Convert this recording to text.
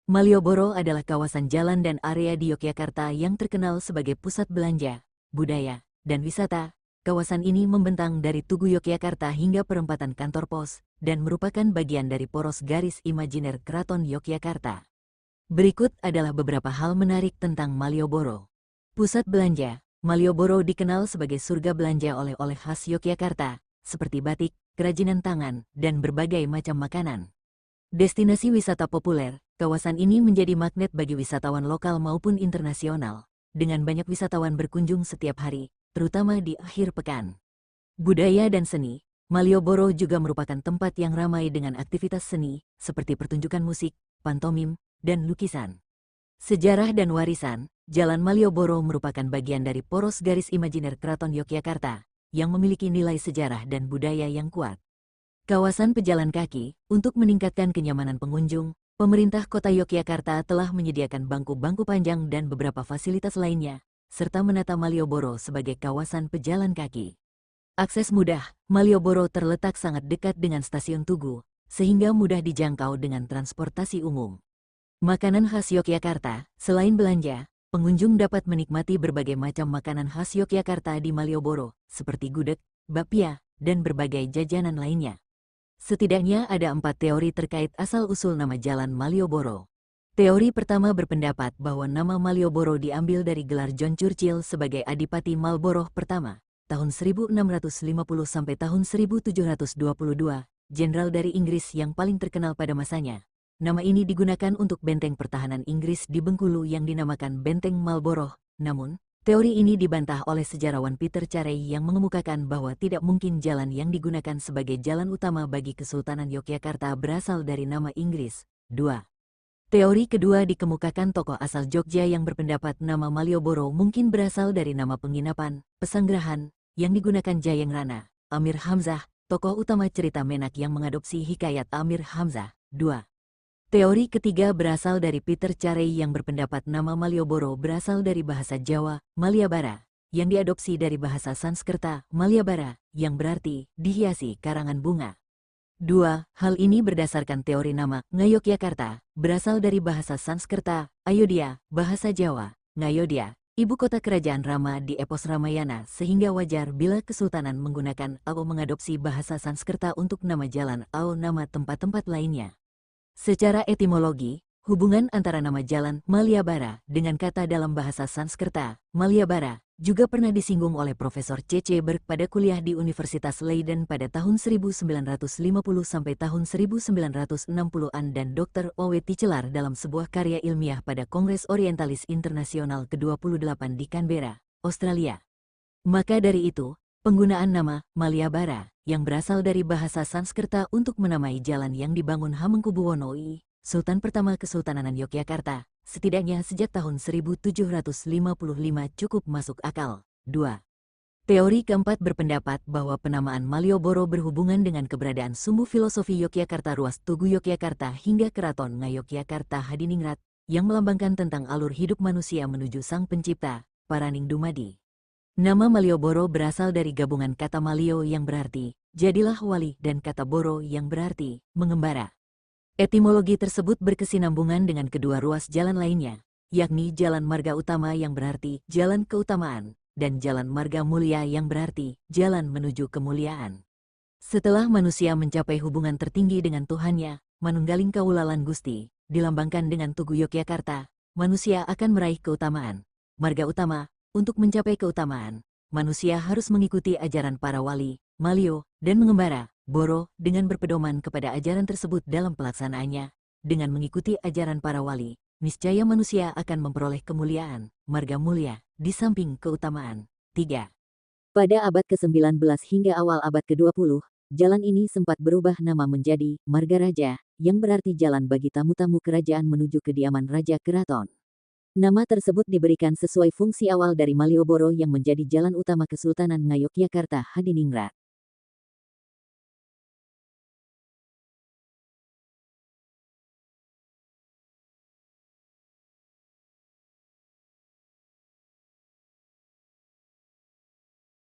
Malioboro adalah kawasan jalan dan area di Yogyakarta yang terkenal sebagai pusat belanja, budaya, dan wisata. Kawasan ini membentang dari Tugu Yogyakarta hingga perempatan kantor pos, dan merupakan bagian dari poros garis imajiner Keraton Yogyakarta. Berikut adalah beberapa hal menarik tentang Malioboro. Pusat belanja, Malioboro dikenal sebagai surga belanja oleh-oleh khas Yogyakarta, seperti batik, kerajinan tangan, dan berbagai macam makanan. Destinasi wisata populer, kawasan ini menjadi magnet bagi wisatawan lokal maupun internasional, dengan banyak wisatawan berkunjung setiap hari, terutama di akhir pekan. Budaya dan seni, Malioboro juga merupakan tempat yang ramai dengan aktivitas seni, seperti pertunjukan musik, pantomim, dan lukisan. Sejarah dan warisan, Jalan Malioboro merupakan bagian dari poros garis imajiner Keraton Yogyakarta, yang memiliki nilai sejarah dan budaya yang kuat. Kawasan pejalan kaki, untuk meningkatkan kenyamanan pengunjung, pemerintah kota Yogyakarta telah menyediakan bangku-bangku panjang dan beberapa fasilitas lainnya, serta menata Malioboro sebagai kawasan pejalan kaki. Akses mudah, Malioboro terletak sangat dekat dengan stasiun Tugu, sehingga mudah dijangkau dengan transportasi umum. Makanan khas Yogyakarta, selain belanja, pengunjung dapat menikmati berbagai macam makanan khas Yogyakarta di Malioboro, seperti gudeg, bapia, dan berbagai jajanan lainnya. Setidaknya ada 4 teori terkait asal-usul nama Jalan Malioboro. Teori pertama berpendapat bahwa nama Malioboro diambil dari gelar John Churchill sebagai Adipati Marlborough pertama, tahun 1650 sampai tahun 1722, jenderal dari Inggris yang paling terkenal pada masanya. Nama ini digunakan untuk benteng pertahanan Inggris di Bengkulu yang dinamakan Benteng Marlborough. Namun, teori ini dibantah oleh sejarawan Peter Carey yang mengemukakan bahwa tidak mungkin jalan yang digunakan sebagai jalan utama bagi Kesultanan Yogyakarta berasal dari nama Inggris. 2. Teori kedua dikemukakan tokoh asal Jogja yang berpendapat nama Malioboro mungkin berasal dari nama penginapan, pesanggerahan, yang digunakan Jayeng Rana, Amir Hamzah, tokoh utama cerita Menak yang mengadopsi hikayat Amir Hamzah. 2. Teori ketiga berasal dari Peter Carey yang berpendapat nama Malioboro berasal dari bahasa Jawa, Maliabara, yang diadopsi dari bahasa Sanskerta, Maliabara, yang berarti dihiasi karangan bunga. 2. Hal ini berdasarkan teori nama Ngayogyakarta, berasal dari bahasa Sanskerta, Ayodhya, bahasa Jawa, Ngayodhya, ibu kota kerajaan Rama di epos Ramayana, sehingga wajar bila Kesultanan menggunakan atau mengadopsi bahasa Sanskerta untuk nama jalan atau nama tempat-tempat lainnya. Secara etimologi, hubungan antara nama jalan Maliabara dengan kata dalam bahasa Sanskerta, Maliabara, juga pernah disinggung oleh Profesor C.C. Berg pada kuliah di Universitas Leiden pada tahun 1950 sampai tahun 1960-an dan Dr. Owe Ticelar dalam sebuah karya ilmiah pada Kongres Orientalis Internasional ke-28 di Canberra, Australia. Maka dari itu, penggunaan nama Maliabara yang berasal dari bahasa Sanskerta untuk menamai jalan yang dibangun Hamengkubuwono I, Sultan pertama Kesultanan Yogyakarta, setidaknya sejak tahun 1755 cukup masuk akal. 2. Teori keempat berpendapat bahwa penamaan Malioboro berhubungan dengan keberadaan sumbu filosofi Yogyakarta ruas Tugu Yogyakarta hingga Keraton Ngayogyakarta Hadiningrat, yang melambangkan tentang alur hidup manusia menuju Sang Pencipta, Paraning Dumadi. Nama Malioboro berasal dari gabungan kata Malio yang berarti jadilah wali dan kata Boro yang berarti mengembara. Etimologi tersebut berkesinambungan dengan kedua ruas jalan lainnya, yakni Jalan Marga Utama yang berarti jalan keutamaan, dan Jalan Marga Mulia yang berarti jalan menuju kemuliaan. Setelah manusia mencapai hubungan tertinggi dengan Tuhannya, Manunggaling Kaulalan Gusti, dilambangkan dengan Tugu Yogyakarta, manusia akan meraih keutamaan. Marga Utama, untuk mencapai keutamaan, manusia harus mengikuti ajaran para wali, Malio, dan mengembara, Boro, dengan berpedoman kepada ajaran tersebut dalam pelaksanaannya. Dengan mengikuti ajaran para wali, niscaya manusia akan memperoleh kemuliaan, marga mulia, di samping keutamaan. 3. Pada abad ke-19 hingga awal abad ke-20, jalan ini sempat berubah nama menjadi Marga Raja, yang berarti jalan bagi tamu-tamu kerajaan menuju kediaman Raja Keraton. Nama tersebut diberikan sesuai fungsi awal dari Malioboro yang menjadi jalan utama Kesultanan Ngayogyakarta Hadiningrat.